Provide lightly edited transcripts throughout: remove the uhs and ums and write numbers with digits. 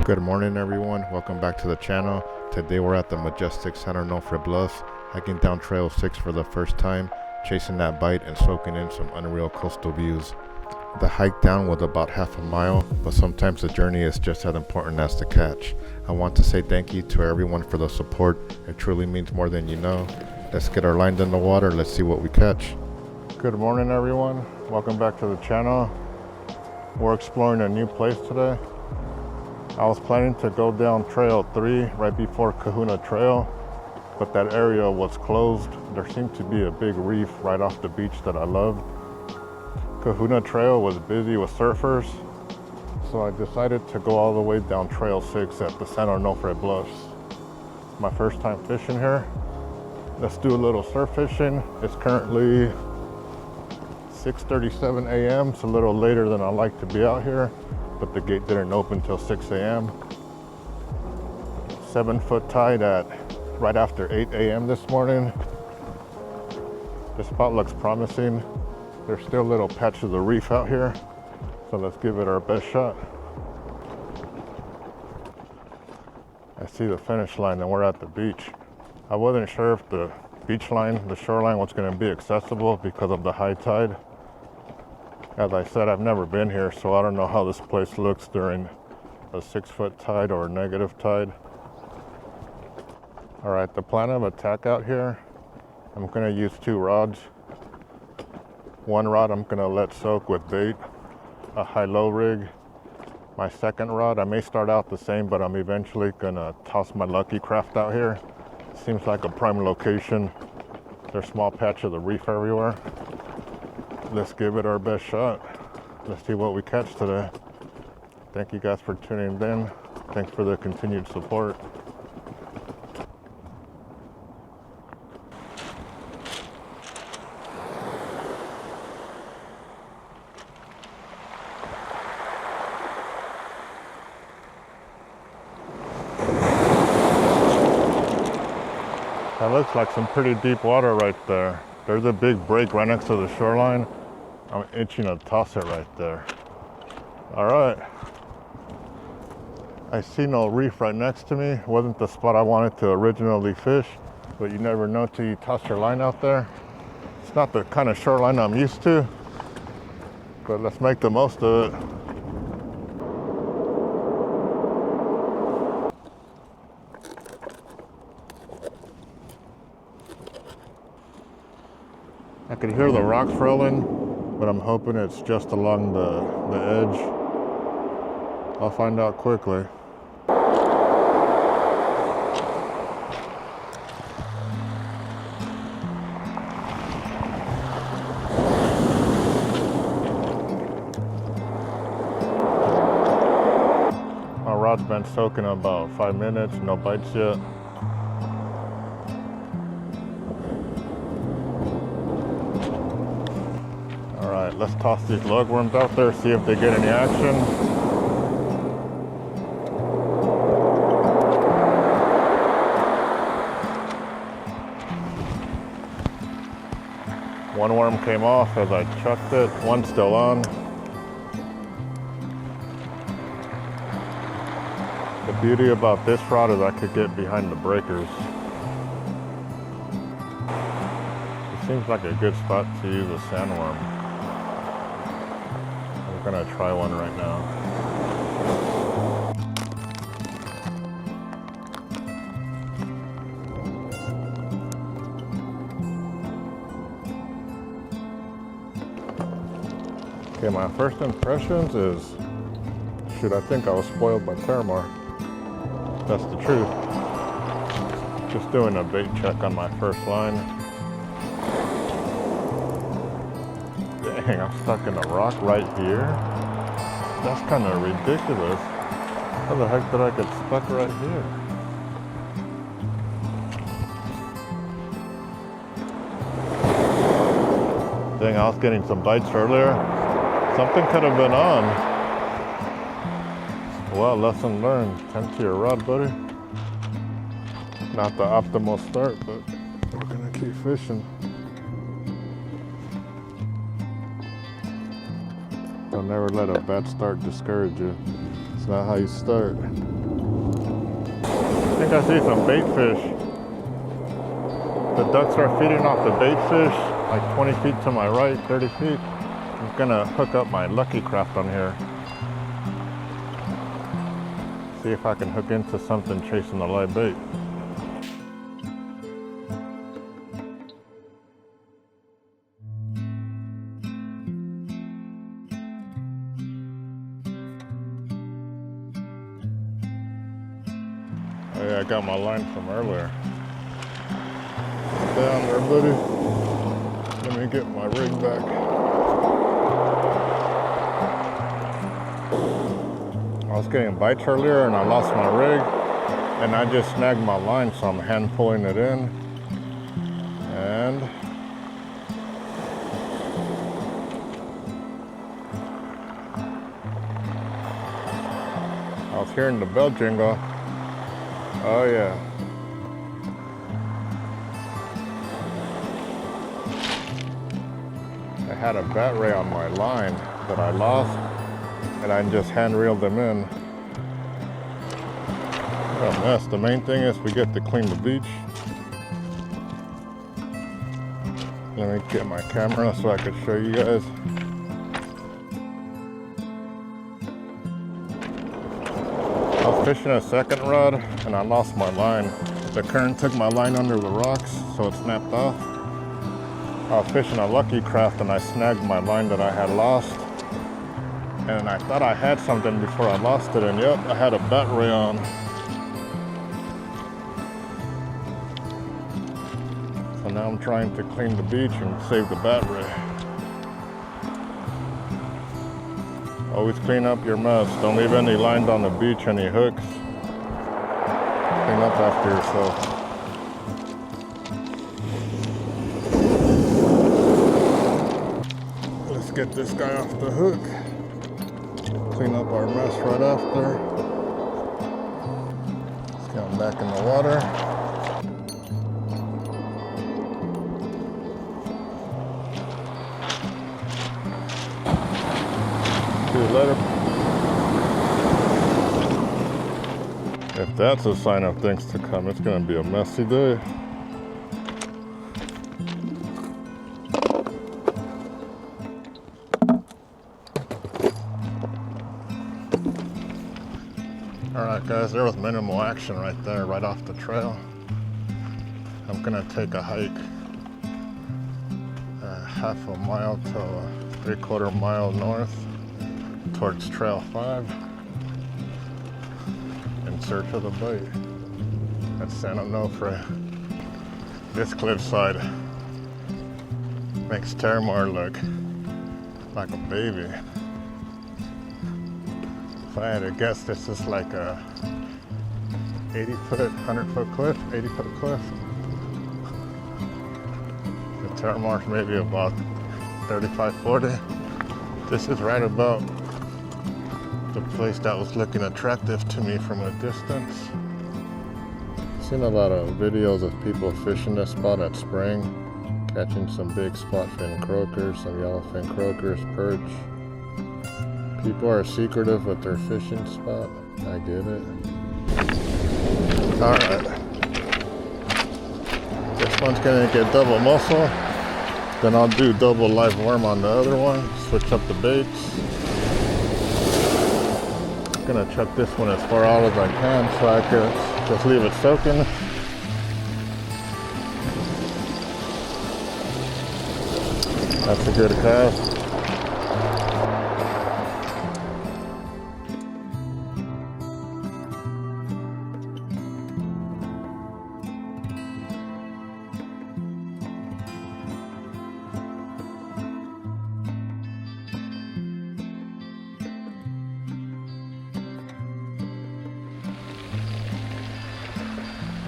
Good morning everyone, welcome back to the channel. Today we're at the Majestic San Onofre Bluffs, hiking down Trail 6 for the first time, chasing that bite and soaking in some unreal coastal views. The hike down was about half a mile, but sometimes the journey is just as important as the catch. I want to say thank you to everyone for the support. It truly means more than you know. Let's get our lines in the water, let's see what we catch. Good morning everyone, welcome back to the channel. We're exploring a new place today. I was planning to go down Trail 3 right before Kahuna Trail, but that area was closed. There seemed to be a big reef right off the beach that I loved. Kahuna Trail was busy with surfers, so I decided to go all the way down Trail 6 at the San Onofre Bluffs. It's my first time fishing here. Let's do a little surf fishing. It's currently 6:37 a.m. It's a little later than I like to be out here, but the gate didn't open till 6 a.m. 7-foot tide at right after 8 a.m. this morning. This spot looks promising. There's still little patches of reef out here, so let's give it our best shot. I see the finish line and we're at the beach. I wasn't sure if the beach line, the shoreline was going to be accessible because of the high tide. As I said, I've never been here, so I don't know how this place looks during a 6-foot tide or a negative tide. All right, the plan of attack out here, I'm gonna use 2 rods. One rod I'm gonna let soak with bait, a high-low rig. My second rod, I may start out the same, but I'm eventually gonna toss my lucky craft out here. Seems like a prime location. There's small patches of reef everywhere. Let's give it our best shot. Let's see what we catch today. Thank you guys for tuning in. Thanks for the continued support. That looks like some pretty deep water right there. There's a big break right next to the shoreline. I'm itching to toss it right there. All right. I see no reef right next to me. Wasn't the spot I wanted to originally fish, but you never know till you toss your line out there. It's not the kind of shoreline I'm used to, but let's make the most of it. I could hear the rocks rolling, but I'm hoping it's just along the edge. I'll find out quickly. My rod's been soaking about 5 minutes, no bites yet. Alright, let's toss these lugworms out there, see if they get any action. One worm came off as I chucked it, one's still on. The beauty about this rod is I could get behind the breakers. It seems like a good spot to use a sandworm. I'm gonna try one right now. Okay, my first impressions is, shoot, I think I was spoiled by Paramore. That's the truth. Just doing a bait check on my first line. Dang, I'm stuck in a rock right here. That's kind of ridiculous. How the heck did I get stuck right here? Dang, I was getting some bites earlier. Something could have been on. Well, lesson learned. Tend to your rod, buddy. Not the optimal start, but we're gonna keep fishing. Don't never let a bad start discourage you. It's not how you start. think I see some bait fish. The ducks are feeding off the bait fish, like 20 feet to my right, 30 feet. I'm gonna hook up my Lucky Craft on here. See if I can hook into something chasing the live bait. Oh yeah, I got my line from earlier. Down there, buddy. Let me get my rig back. I was getting bites earlier and I lost my rig, and I just snagged my line, so I'm hand pulling it in. And I was hearing the bell jingle. Oh yeah. I had a bat ray on my line that I lost, and I just hand reeled them in. What a mess. The main thing is we get to clean the beach. Let me get my camera so I could show you guys. I was fishing a second rod and I lost my line. The current took my line under the rocks, so it snapped off. I was fishing a Lucky Craft and I snagged my line that I had lost. And I thought I had something before I lost it, and yep, I had a bat ray on. So now I'm trying to clean the beach and save the bat ray. Always clean up your mess. Don't leave any lines on the beach, any hooks. Clean up after yourself. Let's get this guy off the hook. Clean up our mess right after. Let's get him back in the water. See you later. If that's a sign of things to come, it's going to be a messy day. Alright guys, there was minimal action right there, right off the trail. I'm gonna take a hike half a mile to 3/4 mile north towards Trail 5 in search of the bait. That's San Onofre. This cliffside makes Terramar look like a baby. If I had to guess, this is like a 80-foot, 100-foot cliff, 80-foot cliff. The Terramar's maybe about 35, 40. This is right about the place that was looking attractive to me from a distance. I've seen a lot of videos of people fishing this spot at spring, catching some big Spotfin Croakers, some yellowfin croakers, perch. People are secretive with their fishing spot. I get it. Alright. This one's gonna get double mussel. Then I'll do double live worm on the other one. Switch up the baits. I'm gonna chuck this one as far out as I can so I can just leave it soaking. That's a good cast.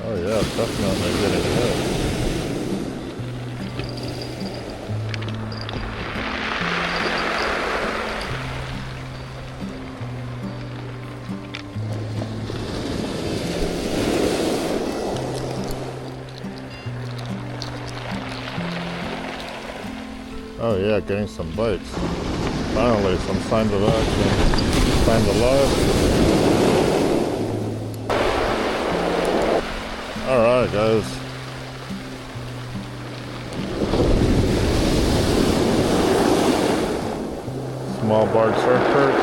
Oh yeah, definitely getting hit. Oh yeah, getting some bites. Finally, some signs of action. Signs of life. Alright guys. Small barred surf perch.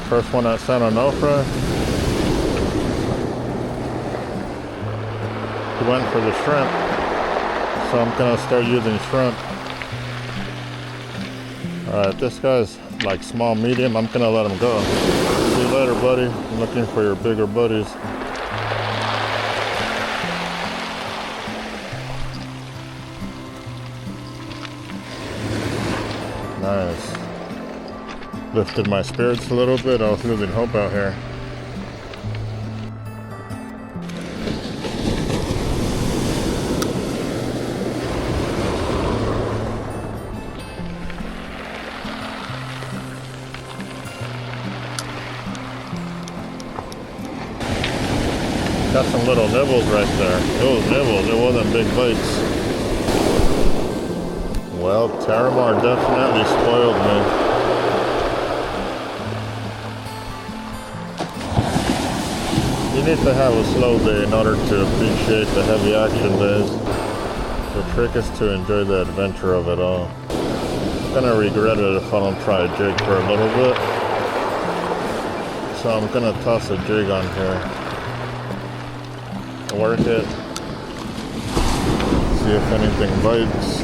First one at San Onofre. He went for the shrimp, so I'm gonna start using shrimp. Alright, this guy's like small medium. I'm gonna let him go. See you later, buddy. I'm looking for your bigger buddies. Nice. Lifted my spirits a little bit. I was losing hope out here. Got some little nibbles right there. It was nibbles, it wasn't big bites. Well, Terramar definitely spoiled me. You need to have a slow day in order to appreciate the heavy action days. The trick is to enjoy the adventure of it all. I'm gonna regret it if I don't try a jig for a little bit. So I'm gonna toss a jig on here. Work it. See if anything bites.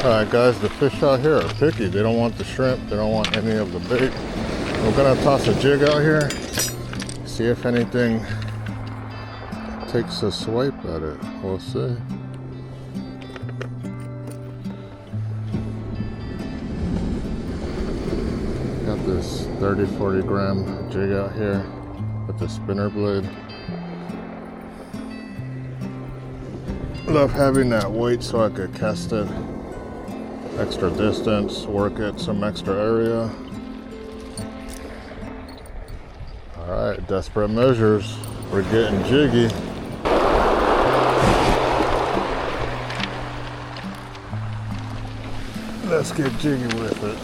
Alright guys, the fish out here are picky. They don't want the shrimp. They don't want any of the bait. We're gonna toss a jig out here. See if anything takes a swipe at it. We'll see. Got this 30-40 gram jig out here with the spinner blade. Love having that weight so I could cast it extra distance, work it some extra area. Alright, desperate measures. We're getting jiggy. Let's get jiggy with it.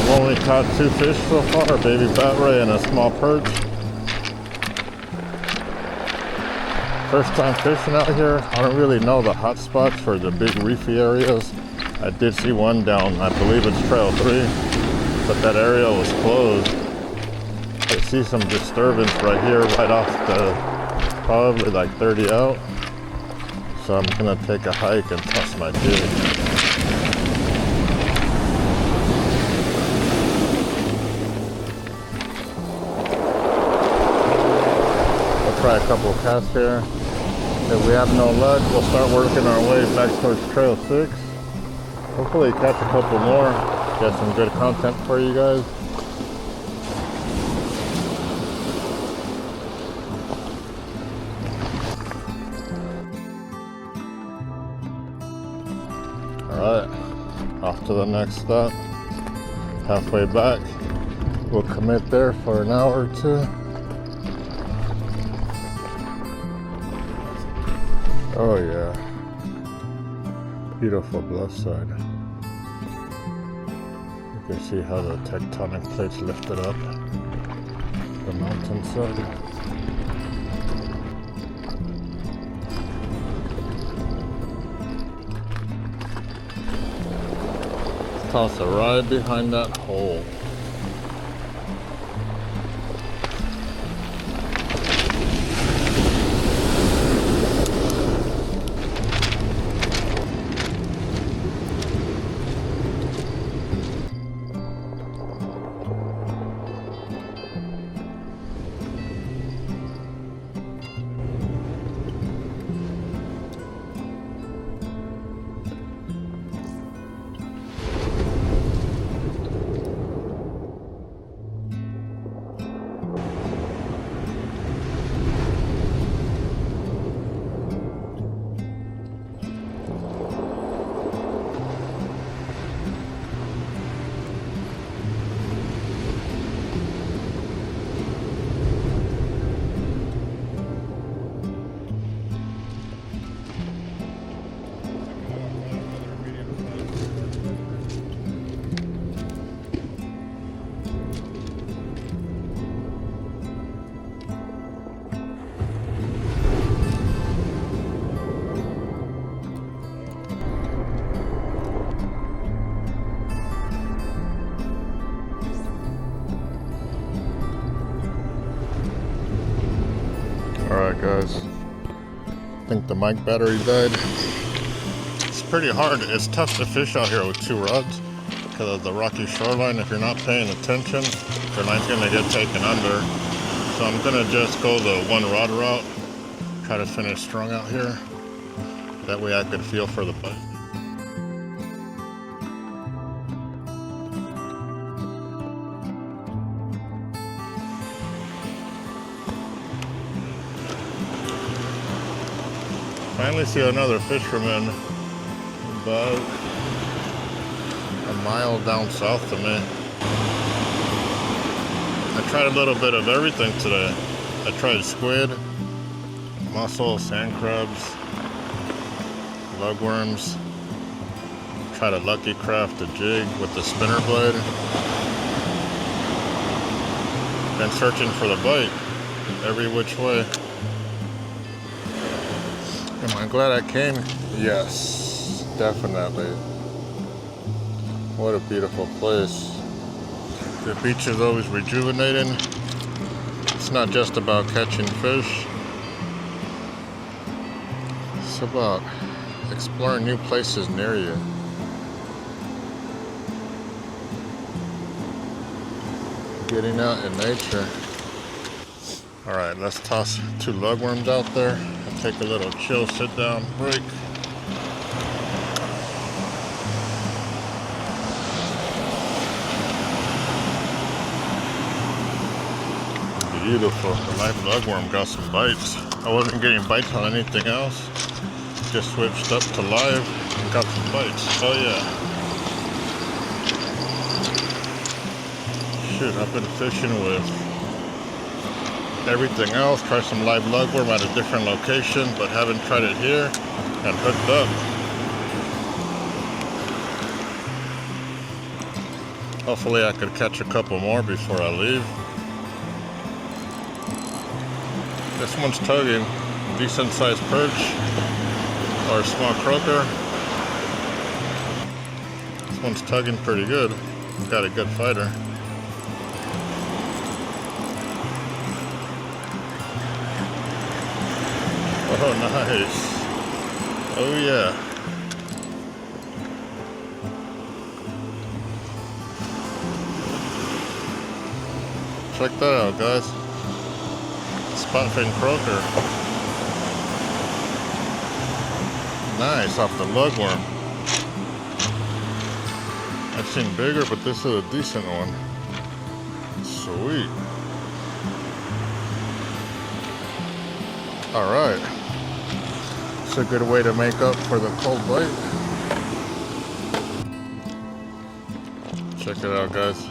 I've only caught 2 fish so far, a baby bat ray and a small perch. First time fishing out here. I don't really know the hot spots for the big reefy areas. I did see one down, I believe it's trail 3, but that area was closed. I see some disturbance right here, right off the, probably like 30 out. So I'm gonna take a hike and toss my jig. Try a couple of casts here. If we have no luck, we'll start working our way back towards trail 6. Hopefully catch a couple more. Get some good content for you guys. Alright, off to the next stop. Halfway back. We'll commit there for an hour or 2. Oh yeah, beautiful bluff side. You can see how the tectonic plates lifted up the mountainside. Let's toss it right behind that hole. Alright guys, I think the mic battery died. It's pretty hard, it's tough to fish out here with 2 rods because of the rocky shoreline. If you're not paying attention, your line's going to get taken under. So I'm going to just go the 1 rod route, try to finish strong out here. That way I could feel for the bite. Finally see another fisherman about a mile down south of me. I tried a little bit of everything today. I tried squid, mussel, sand crabs, lugworms. Tried a Lucky Craft, a jig with the spinner blade. Been searching for the bite every which way. Am I glad I came? Yes, definitely. What a beautiful place. The beach is always rejuvenating. It's not just about catching fish. It's about exploring new places near you. Getting out in nature. Alright, let's toss 2 lugworms out there. Take a little chill, sit down, break. Beautiful. The live lugworm got some bites. I wasn't getting bites on anything else. Just switched up to live and got some bites. Oh yeah. Shoot, I've been fishing with everything else. Try some live lugworm at a different location, but haven't tried it here and hooked up. Hopefully I could catch a couple more before I leave. This one's tugging, decent sized perch or a small croaker. This one's tugging pretty good. Got a good fighter. Oh, nice. Oh, yeah. Check that out, guys. Spotfin Croaker. Nice, off the lugworm. I've seen bigger, but this is a decent one. Sweet. All right. It's a good way to make up for the cold bite. Check it out, guys.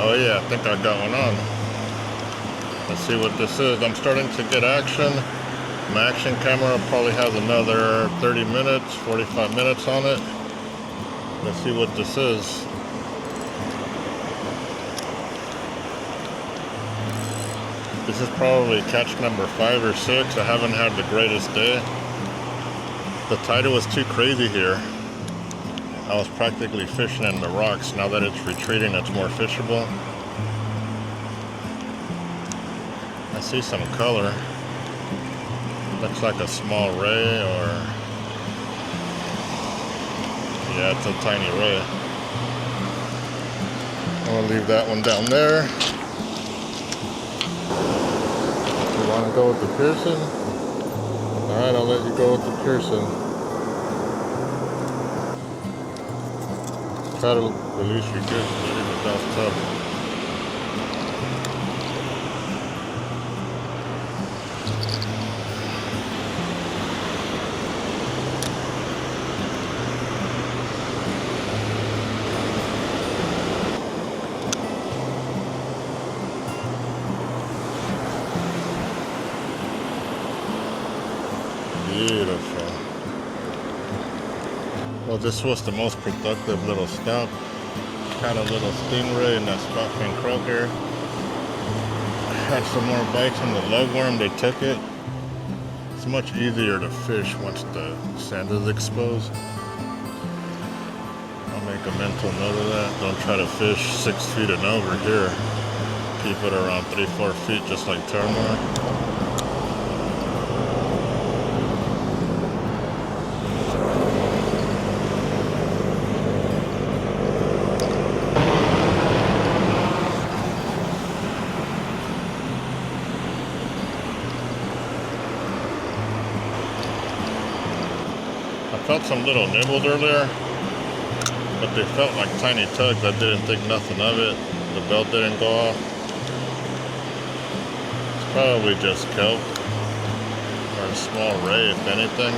Oh yeah, I think I got one on. Let's see what this is. I'm starting to get action. My action camera probably has another 30 minutes, 45 minutes on it. Let's see what this is. This is probably catch number 5 or 6. I haven't had the greatest day. The tide was too crazy here. I was practically fishing in the rocks. Now that it's retreating, it's more fishable. I see some color. Looks like a small ray or... yeah, it's a tiny ray. I'm gonna leave that one down there. You wanna go with the Pearson? Alright, I'll let you go with the Pearson. Try to release your good in the bathtub. Beautiful. Well, this was the most productive little stop. Caught a little stingray in that Spotfin Croaker. Had some more bites on the lugworm, they took it. It's much easier to fish once the sand is exposed. I'll make a mental note of that. Don't try to fish 6 feet and over here. Keep it around 3-4 feet, just like Terramar. I felt some little nibbles earlier, but they felt like tiny tugs. I didn't think nothing of it. The belt didn't go off. It's probably just kelp or a small ray, if anything.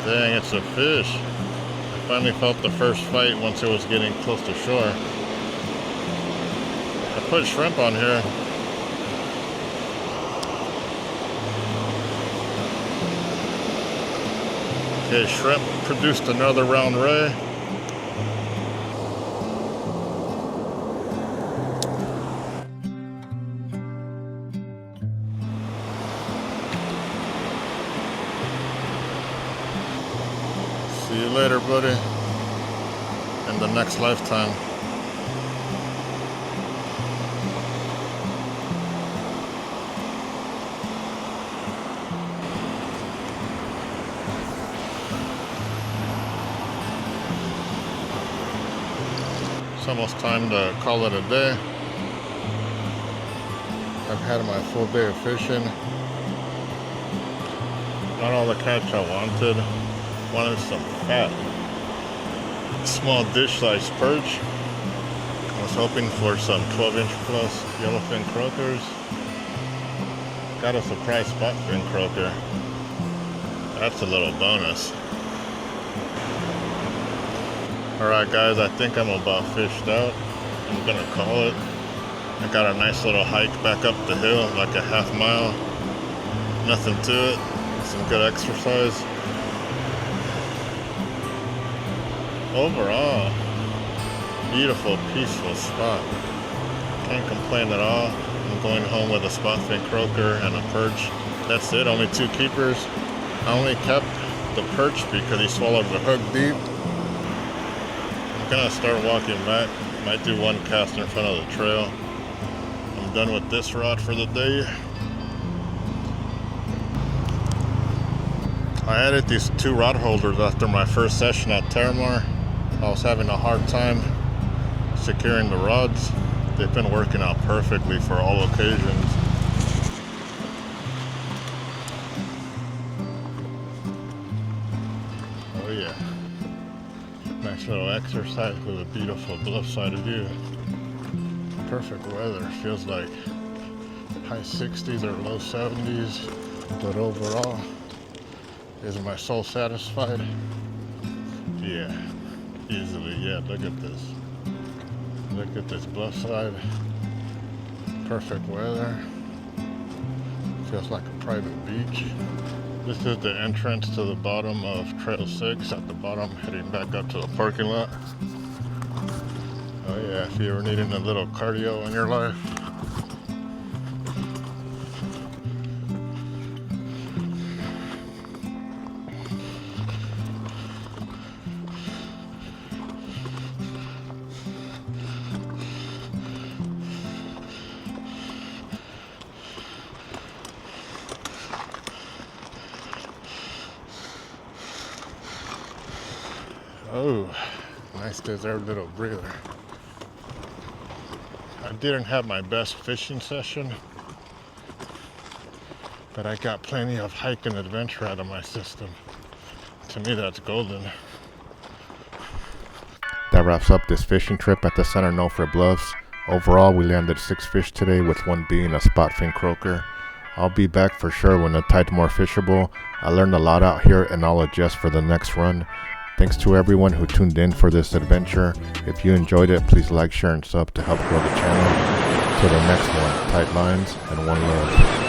Dang, it's a fish. I finally felt the first fight once it was getting close to shore. I put shrimp on here. Okay, shrimp produced another round ray. See you later, buddy. In the next lifetime. It's almost time to call it a day. I've had my full day of fishing. Not all the catch I wanted. Wanted some fat, small dish-sized perch. I was hoping for some 12-inch plus yellowfin croakers. Got a surprise spotfin croaker. That's a little bonus. Alright guys, I think I'm about fished out. I'm gonna call it. I got a nice little hike back up the hill, like a half mile. Nothing to it. Some good exercise. Overall, beautiful, peaceful spot. Can't complain at all. I'm going home with a spotfin croaker and a perch. That's it, only 2 keepers. I only kept the perch because he swallowed the hook deep. I'm gonna start walking back. Might do 1 cast in front of the trail. I'm done with this rod for the day. I added these 2 rod holders after my first session at Terramar. I was having a hard time securing the rods. They've been working out perfectly for all occasions. Oh yeah. Nice little exercise with a beautiful bluffside view. Perfect weather. Feels like high 60s or low 70s. But overall, is my soul satisfied? Yeah. Easily, yeah, look at this. Look at this bluffside. Perfect weather. Feels like a private beach. This is the entrance to the bottom of Trail 6 at the bottom, heading back up to the parking lot. Oh yeah, if you ever needing a little cardio in your life. Oh, nice deserved little breather. I didn't have my best fishing session, but I got plenty of hike and adventure out of my system. To me, that's golden. That wraps up this fishing trip at the San Onofre Bluffs. Overall, we landed 6 fish today, with 1 being a spotfin croaker. I'll be back for sure when the tide's more fishable. I learned a lot out here and I'll adjust for the next run. Thanks to everyone who tuned in for this adventure. If you enjoyed it, please like, share, and sub to help grow the channel. Till the next one, tight lines and one love.